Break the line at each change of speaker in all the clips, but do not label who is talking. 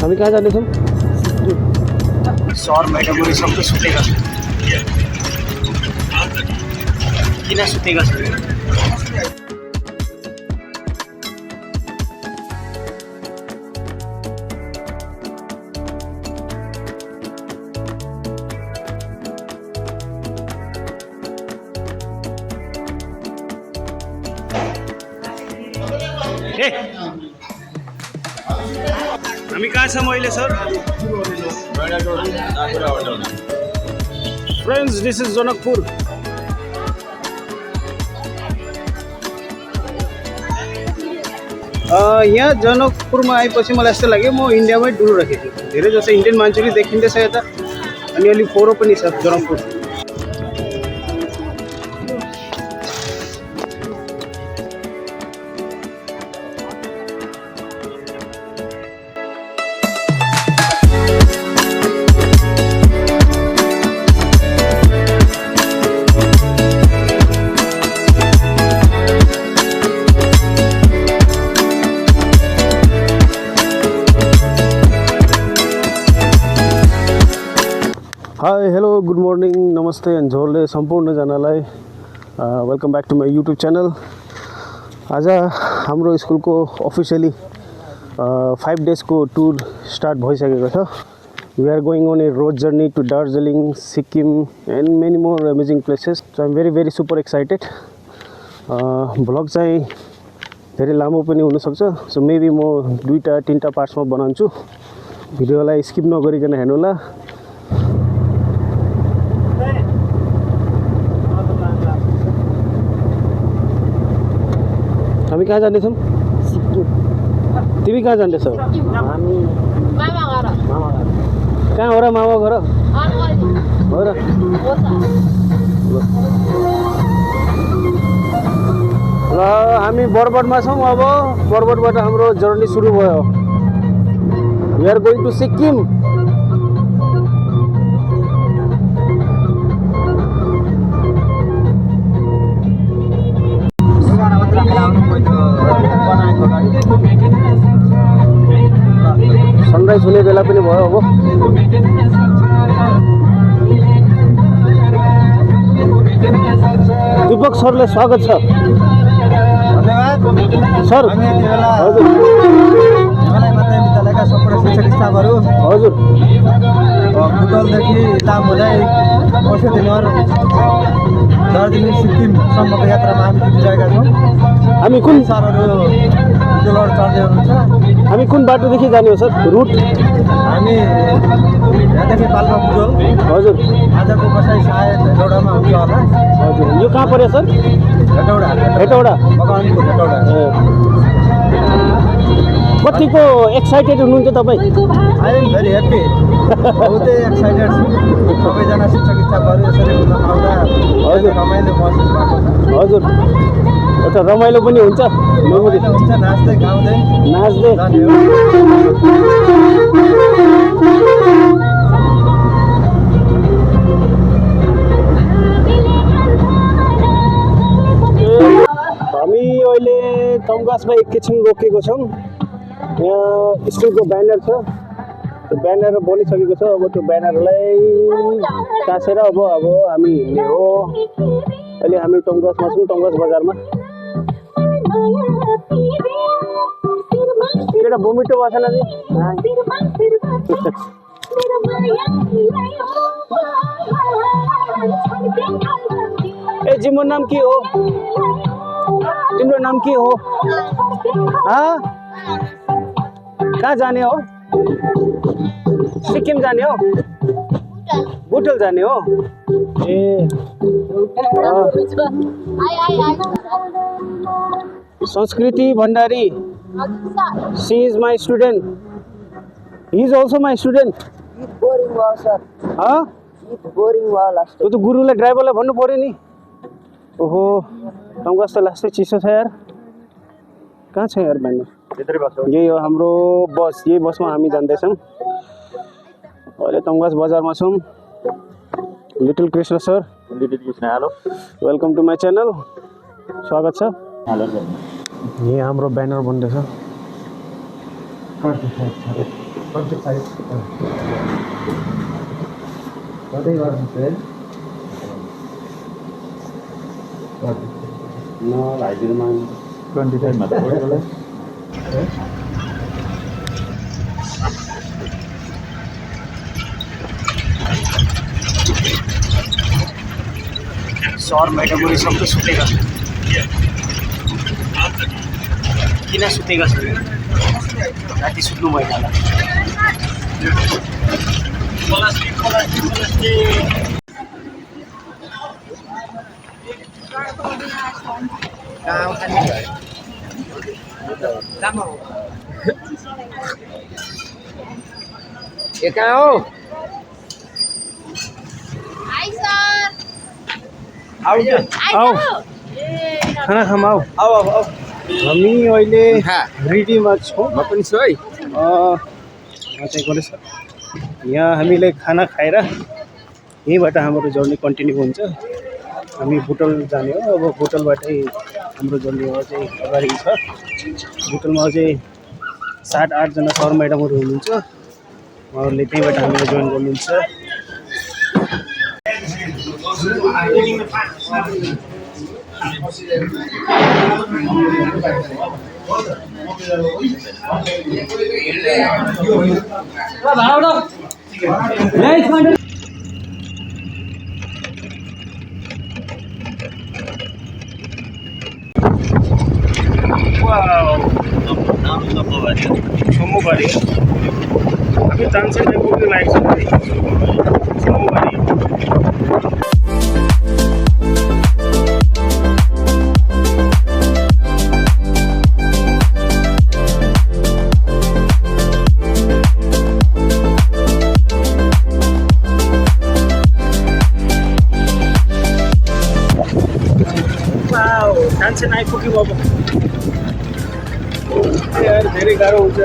हामी कहाँ जाँदैछौँ?
सर म्याडमहरू सबै सुतेका छन्। किन सुतेका छन्? हामी कहाँ छौँ अहिले sir? Friends, this is Janakpur. यहाँ जनकपुरमा आएपछि मलाई यस्तो लाग्यो म इन्डियामै डुलिरहेको थिएँ। धेरै जस्तो इन्डियन मान्छेहरू देखिँदैछ यता, अनि अलि फोहोरो पनि छ Janakpur. Hi hello good morning नमस्ते एन्ड झोले सम्पूर्णजनालाई welcome back to my YouTube channel. आज हाम्रो स्कुलको अफिसियली 5 डेजको टुर स्टार्ट भइसकेको छ। We are going on a road journey to Darjeeling, Sikkim and many more amazing places. So I am very super excited. Vlog चाहिँ धेरै लामो पनि हुनसक्छ, सो मेबी म 2-3टा पार्ट्समा बनाउँछु। भिडियोलाई स्किप नगरिकन हेर्नुहोला। हामी कहाँ जाँदैछौँ?
सिक्किम।
तिमी कहाँ जाँदैछौ?
हामी मामा घर।
कहाँ हो र मामा घर? हो र। ल हामी बरबटमा छौँ। अब बरबटबाट हाम्रो जर्नी सुरु भयो। We are going to Sikkim. Sunrise हुने बेला पनि भयो। अब दीपक सरलाई स्वागत छ।
धन्यवाद
सर।
हजुर माध्यमिक विद्यालयका सम्पूर्ण शिक्षक स्टाफहरू,
हजुर
बुटोलदेखि लाम हुँदै औषधिनगर दार्जिलिङ सिक्किमसम्मको यात्रामा हामी जुटिरहेका छौँ।
हामी कुन
सरहरू बुटोलहरू चढ्दै हुनुहुन्छ।
हामी कुन बाटोदेखि जाने हो सर? रुट
हामी यहाँदेखि पाल्पा बुटोल।
हजुर
आजको बसाइ सायद हेटौडामा हुन्छ होला।
हजुर यो कहाँ पर्यो सर? हेटौडा।
मकवानपुर हेटौडा।
कतिको एक्साइटेड हुनुहुन्छ तपाईँ?
I am very happy. बहुतै एक्साइटेड छु। सबैजना शिक्षक स्टाफहरू यसरी आउँदा
हजुर
रमाइलो महसुस भएको छ।
हजुर एउटा रमाइलो पनि हुन्छ। मेमोरी
हुन्छ, नाच्दै गाउँदै
नाच्दै।
जाने हो।
हामी अहिले तमघासमा एकैछिन रोकेको छौँ। यहाँ स्कुलको ब्यानर छ, त्यो ब्यानर बनिसकेको छ। अब त्यो ब्यानरलाई टाँसेर अब हामी हिँड्ने हो। अहिले हामी तमघासमा छौँ, तमघास बजारमा। केटा बोमिटो भएको छैन ए जिम्रो नाम के हो? तिम्रो नाम के हो? कहाँ जाने हो? सिक्किम जाने हो? बुटोल जाने हो? ए Sanskriti Bhandari, she is my student, he is also my student. तँ त गुरुलाई ड्राइभरलाई भन्नु पर्यो नि। ओहो तमघास त लास्टै चिसो छ यार। कहाँ छ यार ब्यानर? यही हो हाम्रो बस। यही बसमा हामी जाँदैछौँ। अहिले तमघास बजारमा छौँ। Little Krishna sir,
hello,
welcome to my channel. स्वागत छ।
हेलो।
यही हाम्रो ब्यानर बन्दैछ। सर म्याडमहरू सबै सुतेका छन् किन सुतेका छन् राति सुत्नु भएन होला
ये कहाँ हो?
आऊ खाना खाऊँ आऊ हामी अहिले रेडीमा छौँ
म पनि छु है।
चाहिँ गणेश यहाँ हामीले खाना खाएर यहीँबाट हाम्रो जर्नी कन्टिन्यू हुन्छ हामी बुटल जाने हो अब बुटलबाटै हाम्रो जर्नी अझै अगाडि छ बुटलमा अझै 7-8 जना सर म्याडमहरू हुनुहुन्छ उहाँहरूले त्यहीँबाट हामीलाई जोइन गर्नुहुन्छ सम्मोबारी हामी जान्छ नै पुग्नु लागेको छ सम्मोबारी डान्सन आइपुग्यो अब यार धेरै गाह्रो हुन्छ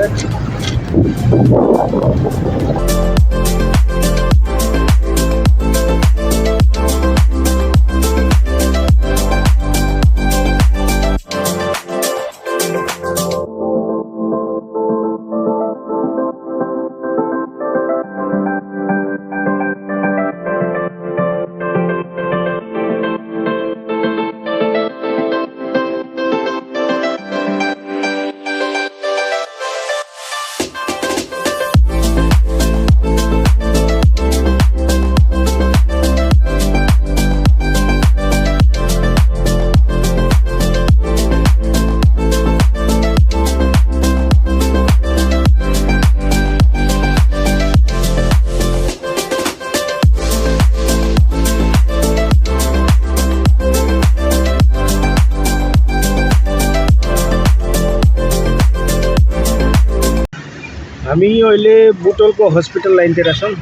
हामी अहिले बुटलको हस्पिटल लाइनतिर छौँ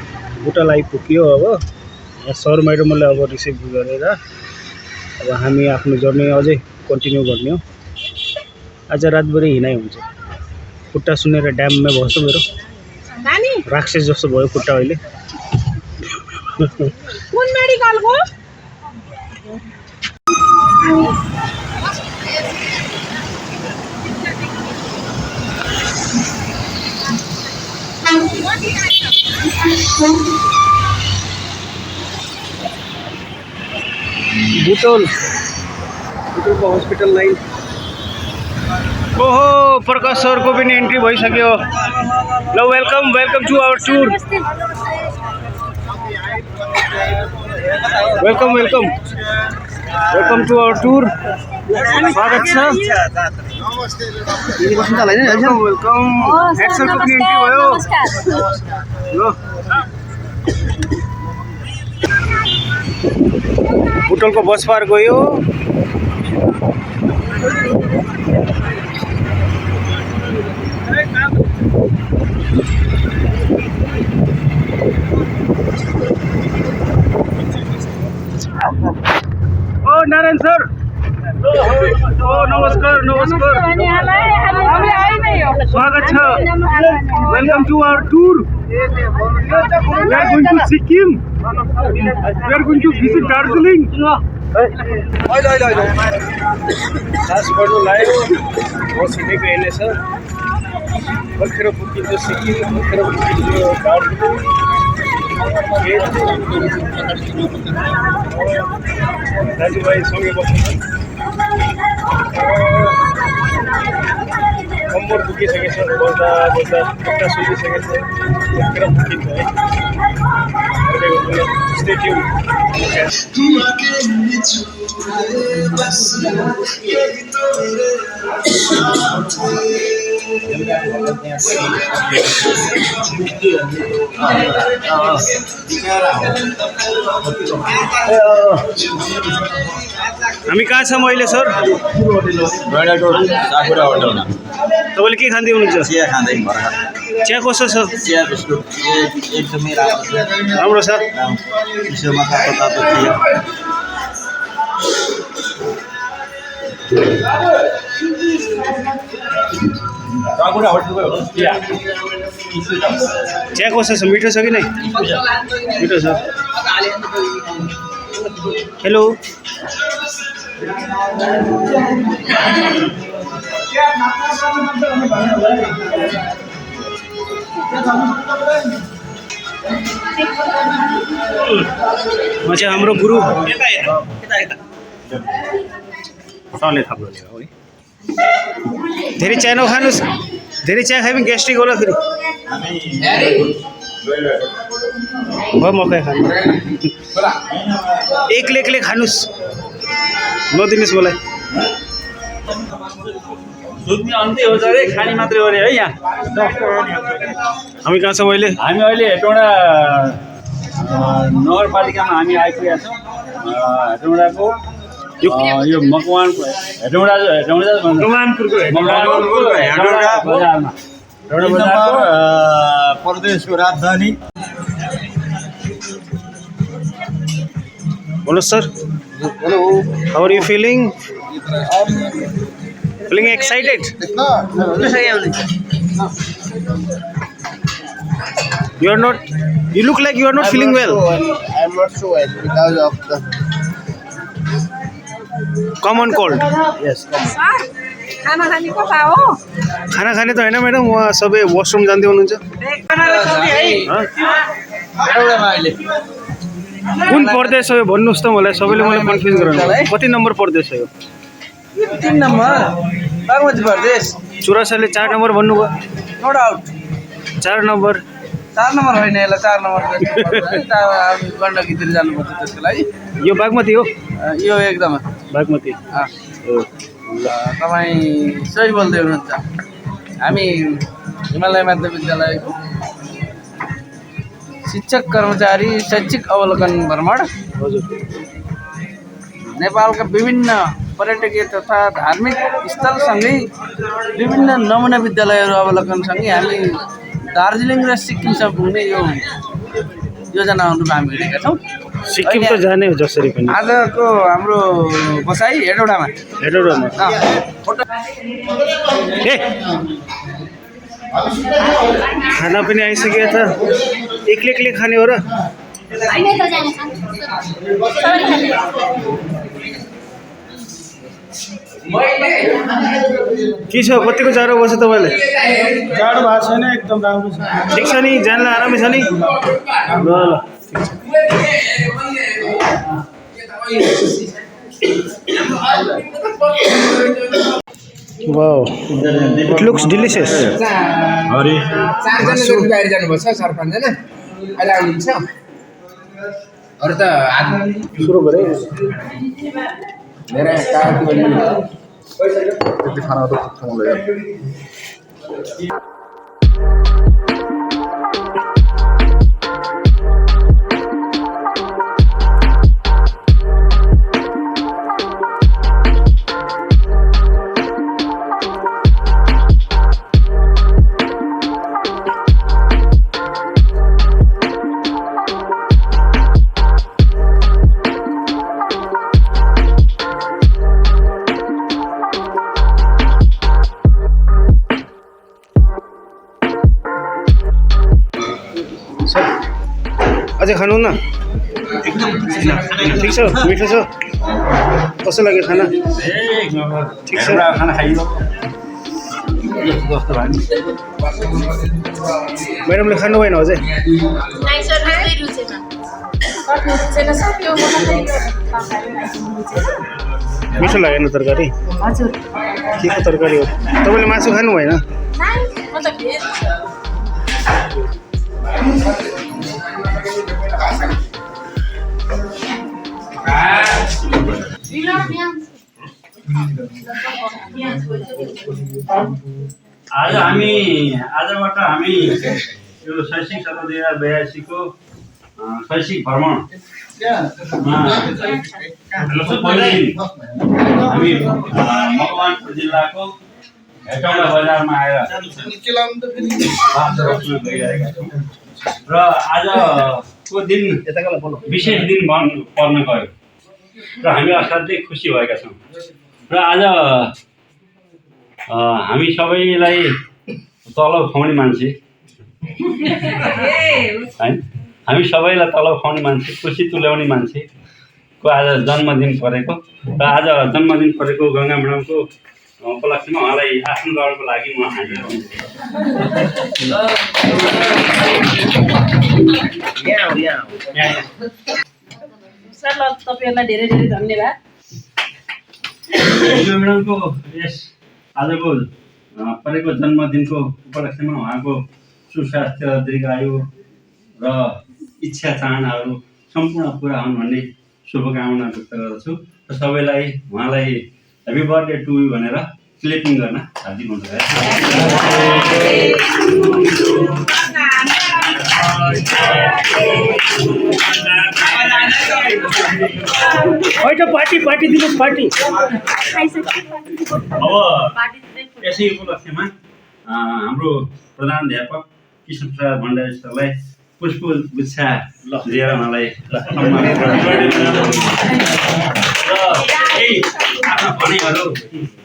बुटल आइपुग्यो अब यहाँ सर म्याडमले अब रिसिभ गरेर अब हामी आफ्नो जर्नी अझै कन्टिन्यू गर्ने हो आज रातभरि हिँडाइ हुन्छ खुट्टा सुनेर ड्याममा बस्छ मेरो राक्षस जस्तो भयो खुट्टा अहिले
कुन मेडिकलको?
बुटलको हस्पिटल लाइन ओहो प्रकाश सरको पनि एन्ट्री भइसक्यो ल welcome to our tour welcome to our tour स्वागत छ वेलकम हेड सरको पनि एन्ट्री भयो ल बुटलको बस पार गयो ओ नारायण सर ओ नमस्कार स्वागत छ welcome to our tour We are going to Sikkim. We are going to visit Darjeeling. Last photo live. वो सीधे पे आने सर भर्खर पुगिन्छ सिक्किम, भर्खर पुगिन्छ दार्जिलिङ। दाजुभाइ सँगै बस्नु कम्मर दुखिसकेको छ, बस्दा बस्दा खुट्टा सुकिसकेको छ, भर्खर पुगिन्छ है। Stay tuned. हामी कहाँ छौँ अहिले सर? तपाईँले के खाँदै हुनुहुन्छ?
चिया खाँदै भर्खर
चिया कस्तो छ?
चिया बिस्कुट एकदमै राम्रो छ।
राम्रो छ।
चिसोमा तातो तातो चिया।
चिया कस्तो छ? मिठो छ कि नै? मिठो छ। हेलो म चाहिँ हाम्रो गुरु सरले थप्नु है। धेरै चिया नखानुहोस्, धेरै चिया खायो भने ग्यास्ट्रिक होला फेरि। भयो मकै खानु, एक्लै खानुहोस्, नदिनुहोस् मलाई।
सुत्ने अन्त्य हो अरे, खाने मात्रै हो अरे है। यहाँ
हामी कहाँ छौँ अहिले?
हामी अहिले हेटौँडा नगरपालिकामा हामी आइपुगेका छौँ। हेटौँडाको यो मकवानको हेटौँडा बजारमा
प्रदेशको राजधानी।
बोलो sir.
Hello,
how are you feeling? Feeling excited? You are not. You look like you are not feeling well.
I'm not so well because of the
Common cold.
yes.
खाना खाने कता हो?
खाना खाने त होइन म्याडम, उहाँ सबै वासरुम जाँदै हुनुहुन्छ। हँ? कुन प्रदेश हो यो भन्नुहोस् त मलाई, सबैले मलाई कन्फ्युज गराउनु। कति नम्बर प्रदेश हो यो?
3 नम्बर बागमती प्रदेश।
चुरासाले 4 नम्बर भन्नुभयो।
नो डाउट
4 नम्बर
4 नम्बर होइन, यसलाई 4 नम्बर हामी गण्डकीतिर जानुपर्छ त्यसको लागि।
यो बागमती हो?
यो एकदम
बागमती।
तपाईँ सही बोल्दै हुनुहुन्छ। हामी हिमालय माध्यमिक विद्यालयको शिक्षक कर्मचारी शैक्षिक अवलोकन भ्रमण
हजुर।
नेपालका विभिन्न पर्यटकीय तथा धार्मिक स्थलसँगै विभिन्न नमुना विद्यालयहरू अवलोकनसँगै हामी दार्जिलिङ र सिक्किमसम्म पुग्ने यो योजना अनुरूप हामी हिँडेका छौँ।
सिक्किम त जाने हो जसरी पनि।
आजको हाम्रो बसाइ हेटौँडामा।
हेटौँडामा। ए खाना पनि आइसकेको छ। एक्लै खाने हो र? के छ, कतिको जाडो बस्छ तपाईँलाई?
जाडो भएको छैन, एकदम राम्रो छ।
ठिक छ नि, जानलाई आरामै छ नि? ल ल वाओ, इट लुक्स डिलिसियस।
बाहिर जानुपर्छ, 4-5 जना अहिले आउनुहुन्छ। अरू त
सुरु गरे।
धेरै
त्यति खाना त खाउँदै
अझै खानु न? ठिक छ, मिठो छ? कस्तो लाग्यो खाना? ठिक छ।
खाना खाइयो। जस्तो भयो नि।
म्याडमले खानु भएन अझै?
नहीं सर नहीं रुचेन सर त्यो
मिठो लागेन तरकारी?
हजुर
के को तरकारी हो? तपाईँले मासु खानु भएन?
नहीं मतलब भेज
आजबाट हामी यो शैक्षिक सत्र 2082 को शैक्षिक भ्रमण हामी मकवानपुर जिल्लाको हेटौँडा बजारमा आएर गइरहेका छौँ र आजको दिन विशेष दिन पर्न गयो र हामी असाध्यै खुसी भएका छौँ र आज हामी सबैलाई तलब खुवाउने मान्छे हैन, हामी सबैलाई तलब खुवाउने मान्छे, खुसी तुल्याउने मान्छेको आज जन्मदिन परेको र आज जन्मदिन परेको गङ्गा म्याडमको उपलक्ष्यमा उहाँलाई आफ्नो गर्नको लागि म हाजिर हुन्छु।
सर ल तपाईहरुलाई धेरै धेरै धन्यवाद।
गङ्गा म्याडमको यस आजको परेको जन्मदिनको उपलक्ष्यमा उहाँको सुस्वास्थ्य, दीर्घायु र इच्छा चाहनाहरू सम्पूर्ण पुरा हुन् भन्ने शुभकामना व्यक्त गर्दछु र सबैलाई उहाँलाई ह्याप्पी बर्थडे टु यु भनेर क्लेपिङ गर्न हार्दिक अनुरोध।
पार्टी पार्टी दिनुहोस् पार्टी।
अब यसै उपलक्ष्यमा हाम्रो प्रधानाध्यापक कृष्णप्रसाद भण्डारी सरलाई पुष्प गुच्छा लिएर उहाँलाई सम्मान र केही आफ्ना भनाइहरू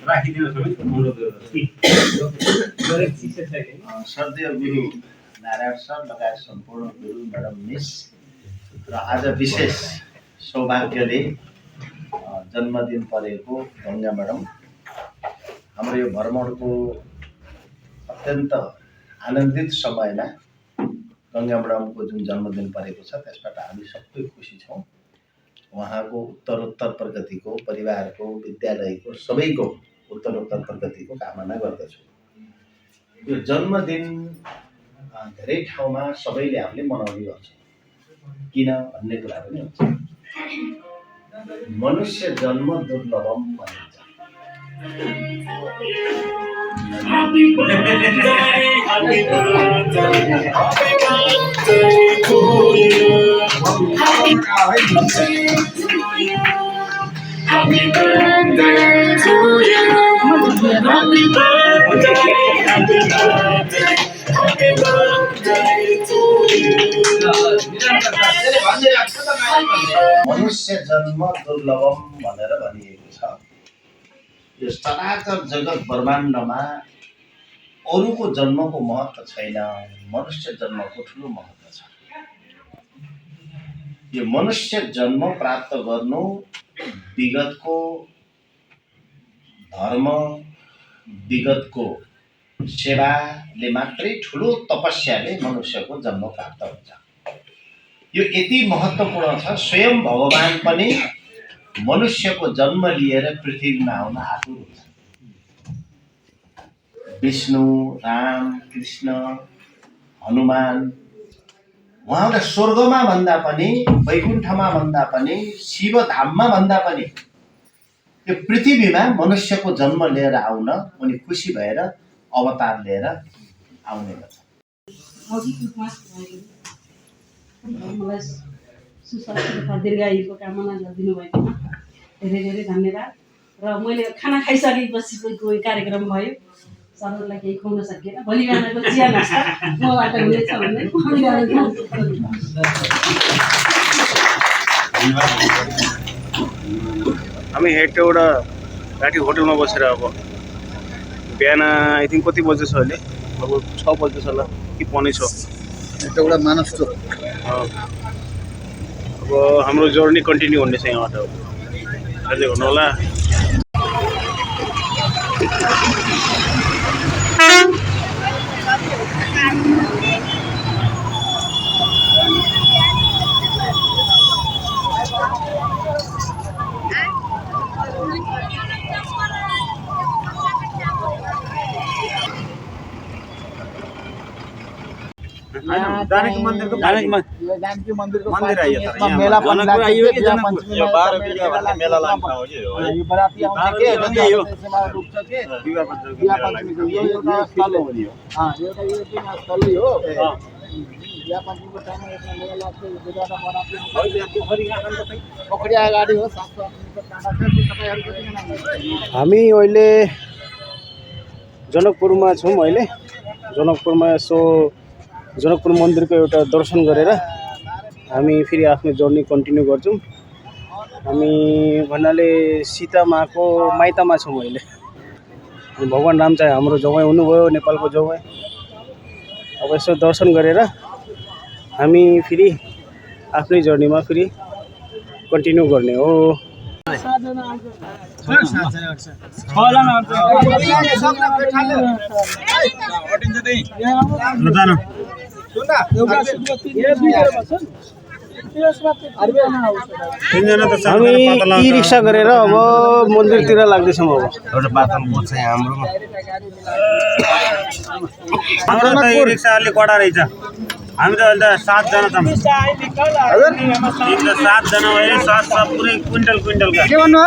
राखिदिन अनुरोध गर्दछु।
श्रद्धेय गुरु नारायण सर लगायत सम्पूर्ण गुरु म्याडम मिस र आज विशेष सौभाग्यले जन्मदिन परेको गङ्गा म्याडम, हाम्रो यो भ्रमणको अत्यन्त आनन्दित समयमा गङ्गा म्याडमको जुन जन्मदिन परेको छ त्यसबाट हामी सबै खुसी छौँ। उहाँको उत्तरोत्तर प्रगतिको, परिवारको, विद्यालयको सबैको उत्तरोत्तर प्रगतिको कामना गर्दछु। यो जन्मदिन धेरै ठाउँमा सबैले हामीले मनाउने गर्छौँ, किन भन्ने कुरा पनि हुन्छ। मनुष्य जन्म दुर्लभम भनिन्छ। मनुष्य जन्म दुर्लभम भनेर भनिएको छ। यो चराचर जगत ब्रह्माण्डमा अरूको जन्मको महत्त्व छैन, मनुष्य जन्मको ठुलो महत्त्व छ। यो मनुष्य जन्म प्राप्त गर्नु विगतको धर्म, विगतको सेवाले मात्रै, ठुलो तपस्याले मनुष्यको जन्म प्राप्त हुन्छ। यो यति महत्त्वपूर्ण छ, स्वयं भगवान पनि मनुष्यको जन्म लिएर पृथ्वीमा आउन आतुर हुन्छ। विष्णु, राम, कृष्ण, हनुमान उहाँलाई स्वर्गमा भन्दा पनि, वैकुण्ठमा भन्दा पनि, शिवधाममा भन्दा पनि यो पृथ्वीमा मनुष्यको जन्म लिएर आउन उनी खुसी भएर अवतार लिएर आउने गर्छ।
मलाई सुस्वास्थ्य तथा दीर्घायुको कामना गरिदिनु भएकोमा धेरै धेरै धन्यवाद। र मैले खाना खाइसकेपछिको कार्यक्रम भयो, सरहरूलाई केही खुवाउन सकिएन। भोलि बिहानको चिया नास्ता मबाट हुनेछ भन्ने
हामी हेटौँडा घाटी होटलमा बसेर अब बिहान आई थिङ्क कति बजेछ अहिले? अब 6 बजेछ होला कि 5:45।
हेटौँडा मानस चोक।
अब हाम्रो जर्नी कन्टिन्यू हुनेछ यहाँबाट। हेर्दै हुनु होला।
जानकी मन्दिरको
जानकी मन्दिरको
मन्दिर आयो तर यहाँ
मेला पनि
जनकपुर
लाग्छ
आइयो कि
बिहा
जनकपुर?
पञ्चमीमा
यो 12
मेला
बिघा भन्ने मेला लाग्छ हो कि हो?
यो बराती आउँछ के
बराती यो।
त्यसमा रुक्छ के
विवाह पञ्चमीको
बिहा
मेला लाग्छ।
पञ्चमीको यो एउटा स्थल हो नि एउटा यो चाहिँ स्थलै हो बिहा पञ्चमीको टाइममा यसमा मेला लाग्छ यो बेलामा बराती आउँछ पोखरी अगाडि हो 700 काँडा छ त्यो तपाईँहरू कतिजना हुनुहुन्छ?
हामी अहिले जनकपुरमा छौँ। अहिले जनकपुरमा यसो जनकपुर मन्दिरको एउटा दर्शन गरेर हामी फेरि आफ्नो जर्नी कन्टिन्यू गर्छौँ। हामी भन्नाले सीता माको माइतमा छौँ अहिले। भगवान् राम चाहिँ हाम्रो जवाई हुनुभयो, नेपालको जवाई। अब यसो दर्शन गरेर हामी फेरि आफ्नै जर्नीमा फेरि कन्टिन्यू गर्ने हो। हामी ई रिक्सा गरेर अब मन्दिरतिर लाग्दैछौँ। अब
एउटा पातल बोल्छ हाम्रोमा हाम्रो त ई रिक्सा अलिक कडा रहेछ। हामी त अहिले 7 जना छौँ। हजुर 7 जना भयो। 7 पुरै क्विन्टल क्विन्टलका
के भन्नु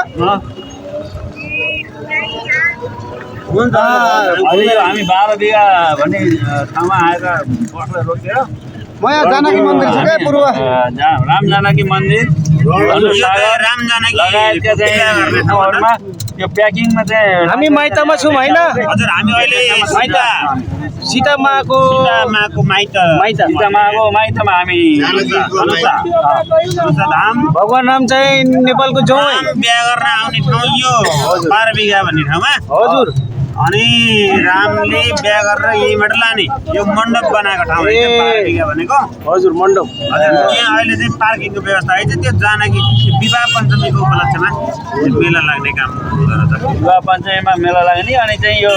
हुन्छ। हामी 12 बिघा भन्ने ठाउँमा आएर बस्न रोकेर
म यहाँ जानकी मन्दिर छु क्या पूर्व
राम जानकी मन्दिर राम जानकी लगायतका चाहिँ ठाउँहरूमा त्यो प्याकिङमा चाहिँ
हामी माइतमा छौँ होइन?
हजुर हामी अहिले
सीतामाको
माइतमा हामी धाम
भगवान् राम चाहिँ नेपालको जवाई
बिहा गर्न आउने ठाउँ यो 12 बिघा भन्ने ठाउँमा।
हजुर।
अनि रामले बिहा गरेर यहीँबाट लाने यो मण्डप बनाएको ठाउँ है 12 बिघा भनेको।
हजुर मण्डप।
हजुर यहाँ अहिले चाहिँ पार्किङको व्यवस्था है त्यो जानकी विवाह पञ्चमीको उपलक्ष्यमा मेला लाग्ने काम हुँदो रहेछ। विवाह पञ्चमीमा मेला लाग्ने अनि चाहिँ यो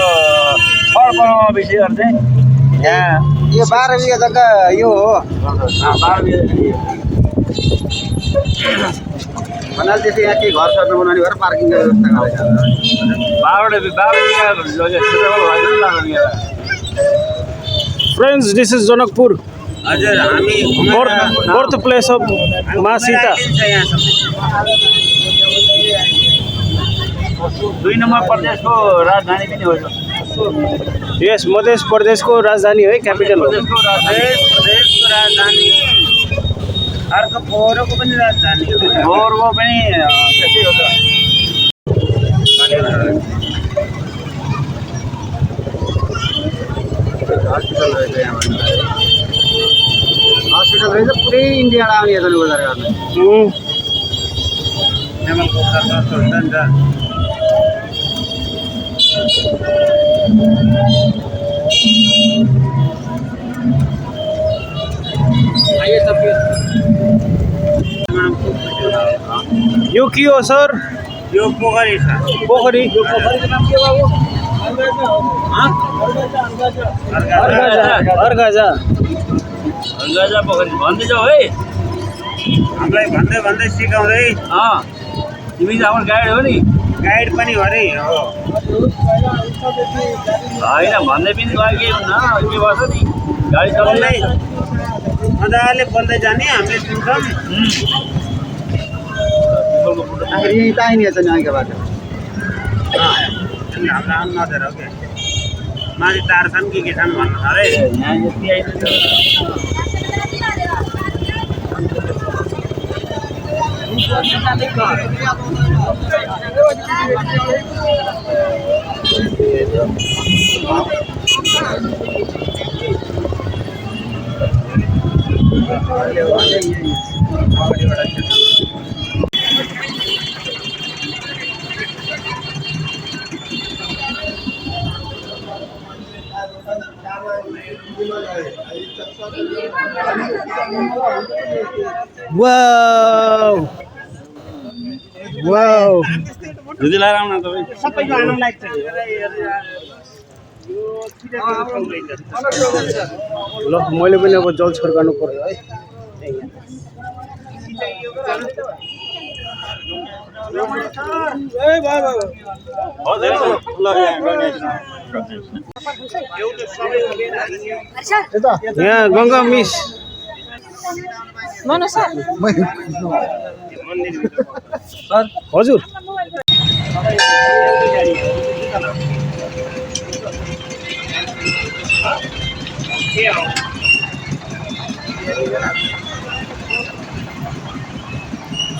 पर्वमा विषयहरू चाहिँ यहाँ
यो 12 बिघा जग्गा यो हो
12 बिघा
भन्नाले त्यसै यहाँ केही घर सर्नु बनाउने भएर पार्किङको व्यवस्था गरेको
फ्रेन्ड्स, दिस इज जनकपुर,
हजुर हामी
बर्थ प्लेस अफ मा सीता।
2 नम्बर प्रदेशको राजधानी पनि हो।
यस मध्य प्रदेशको राजधानी है, क्यापिटल हो।
प्रदेशको राजधानी अर्को फोहोरको पनि राजधानी हो। फोहोरको पनि त्यस्तै हो त।
हस्पिटल रहेछ यहाँ हस्पिटल रहेछ पुरै इन्डियाबाट आउने हेर्नु उपचार गर्ने
नेपालको उपचार सस्तो हुन्छ नि त।
यो के हो सर?
यो पोखरी छ।
पोखरी।
यो पोखरीको नाम के बाबु?
अर्गाजा
पोखरी भन्दैछौ है? हामीलाई भन्दै भन्दै सिकाउँदै। तिमी चाहिँ हाम्रो गाइड हो नि? गाइड पनि हो अरे। हो होइन भन्दै पनि गयो के हुन्न के गर्छ नि गाडी चलाउँदै मजाले बोल्दै जाने हामीले सुन्छौँ।
यहीँ त आइने छ नि अहिलेको बाटो
हाम्रो आउनु नदिएर हो क्या माथि तार छन् के छन् भन्नु अरे यहाँ यति आइपुग्यो।
वाउ वाउ
दुधी लाएर आउन तपाईँ
सबैको आनन्द लाग्छ
ल मैले पनि अब जल छर्काउनु पर्यो है।
यहाँ गङ्गा मिस हजुर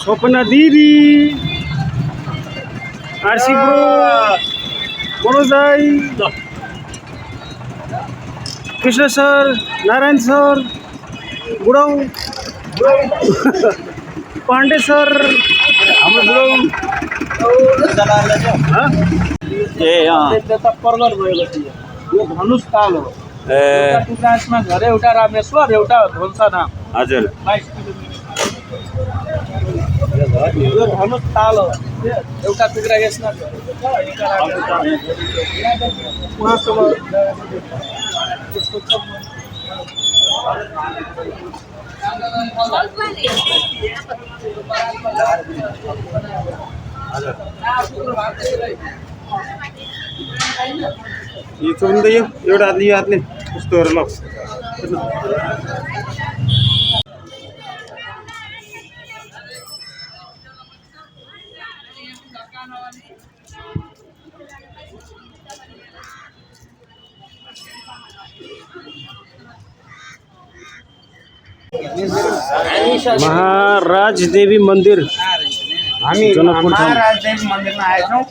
स्वप्ना दिदी आरसी ब्रो मनोज दाई कृष्ण सर नारायण सर बुढाउ पाण्डे सर हाम्रो
त्यता प्रगट भएपछि यो धनुष ताल हो एउटा टुक्रा यसमा घर एउटा रामेश्वर एउटा धनसाधाम
हजुर
22 किलोमिटर यो धनुष ताल हो एउटा टुक्रा यसमा घर एउटा रामेश्वर उहाँसँग त्यसको
यो चोरिँदैन एउटा हातले यो हातले यस्तोहरू ल महाराज देवी मंदिर
हामी
जनकपुर धाम।
महाराजदेवी मन्दिरमा आएछौँ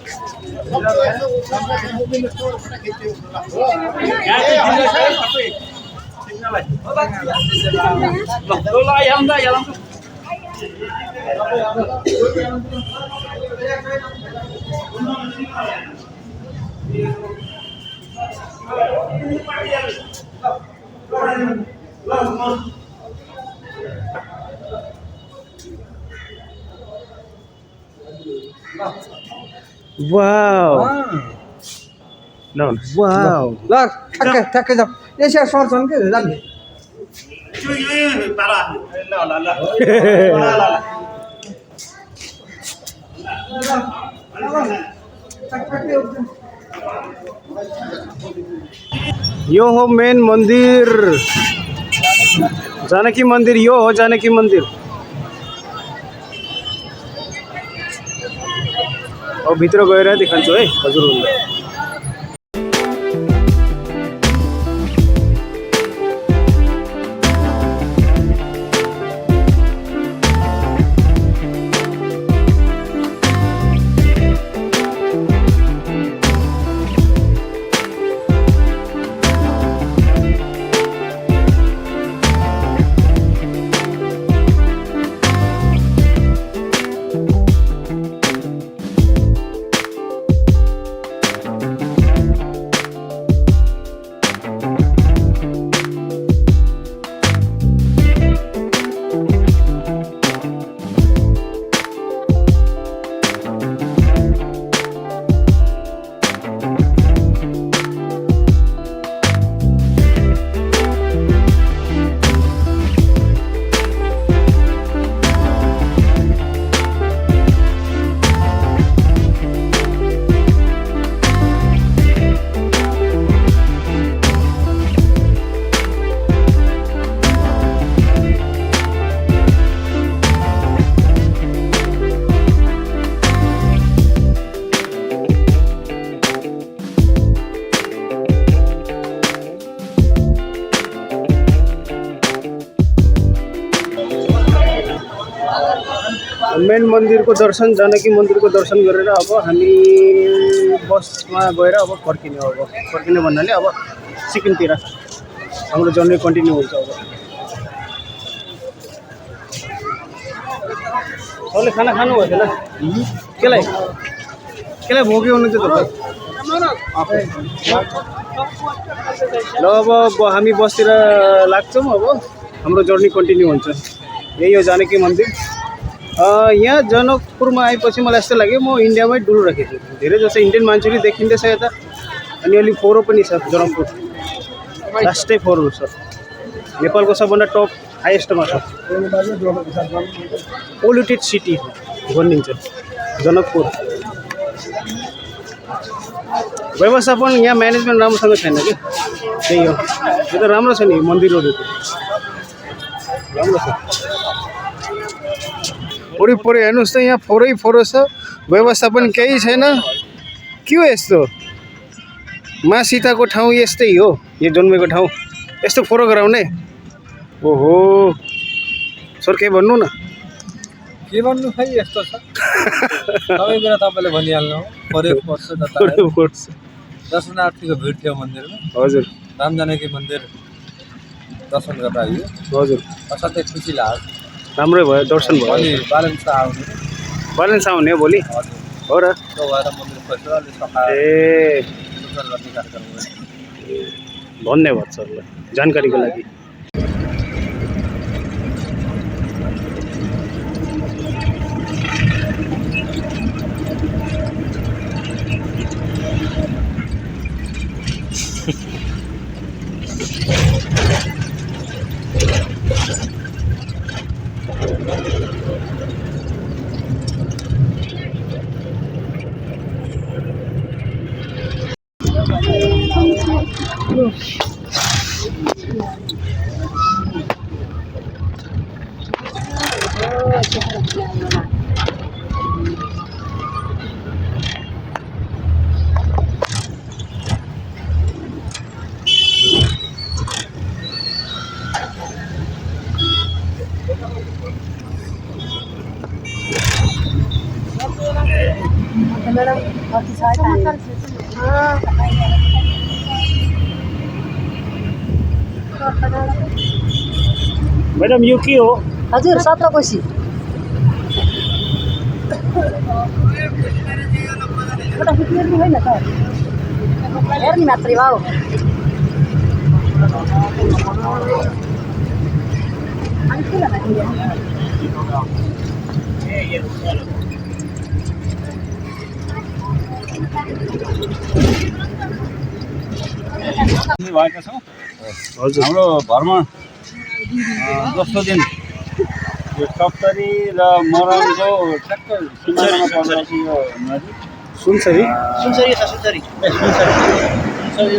वाव वाव
ल ठ्याक्कै जाऊ यसो सर्छन् कि जाने
यो हो मेन मंदिर जानकी मंदिर यो हो जानकी मंदिर अब भित्र गएर देखाउँछु है हजुरहरुलाई मेन मंदिर को दर्शन जानकी मंदिर को दर्शन गरेर अब हामी बसमा गएर अब फर्किने भन्नाले अब सिक्किमतिर हाम्रो जर्नी कन्टिन्यू हुन्छ अब सबले खाना खानु भयो होला केलाई भोग्यो हुनुहुन्छ तपाईँ ल अब हामी बसतिर लाग्छौँ अब हाम्रो जर्नी कन्टिन्यू हुन्छ यही हो जानकी मन्दिर यहाँ जनकपुरमा आएपछि मलाई यस्तो लाग्यो म इन्डियामै डुलिरहेको छु धेरै जस्तो इन्डियन मान्छेले देखिँदैछ यता अनि अलि फोहोर पनि छ जनकपुर लास्टै फोहोर छ नेपालको सबभन्दा टप हाइएस्टमा छ पोल्युटेड सिटी
बनिन्छ जनकपुर व्यवस्थापन यहाँ म्यानेजमेन्ट राम्रोसँग छैन कि त्यही हो यो त राम्रो छ नि मन्दिरहरू त राम्रो छ वरिपरि हेर्नुहोस् त यहाँ फोरै फोरो छ व्यवस्थापन केही छैन के हो यस्तो मा सीताको ठाउँ यस्तै हो यो जन्मेको ठाउँ यस्तो फोरो गराउने ओहो सर के भन्नु न
के भन्नु खै यस्तो छ सबै कुरा तपाईँले भनिहाल्नु परेको पर्छ दर्शनार्थीको भिड थियो मन्दिरमा
हजुर
राम जानकी मन्दिर दर्शन गर्न आइयो
हजुर
असाध्यै खुसी लाग्यो
राम्रै भयो दर्शन भयो
भोलि बालेन्स आउने
ब्यालेन्स आउने हो भोलि
हजुर
हो र
त्यो भएर मन्दिर खोजेर अलिक सफा
ए
सुग्घर गर्ने कार्यक्रम गर्यो।
धन्यवाद सरलाई जानकारीको लागि मैडम यो के हो
हजुर 17 कोसी एउटा हेर्नु होइन त हेर्ने मात्रै भाउ अनि के लाग्यो
भएका छौँ
हजुर
हाम्रो भ्रमण दोस्रो दिन यो सप्तरी र मरणको ठ्याक्क सिमानामा पर्दछ यो नदी
सुनसरी
सुनसरी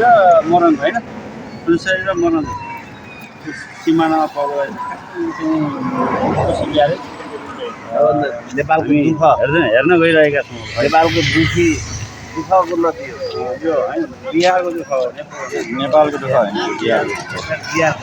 र मरण होइन सुनसरी र मरण सिमानामा पर्दछ
नेपालको दुःख
हेर्न गइरहेका छौँ
नेपालको दुःखको नदी हो
यो होइन बिहारको दुःख हो नेपालको दुःख होइन बिहार
बिहार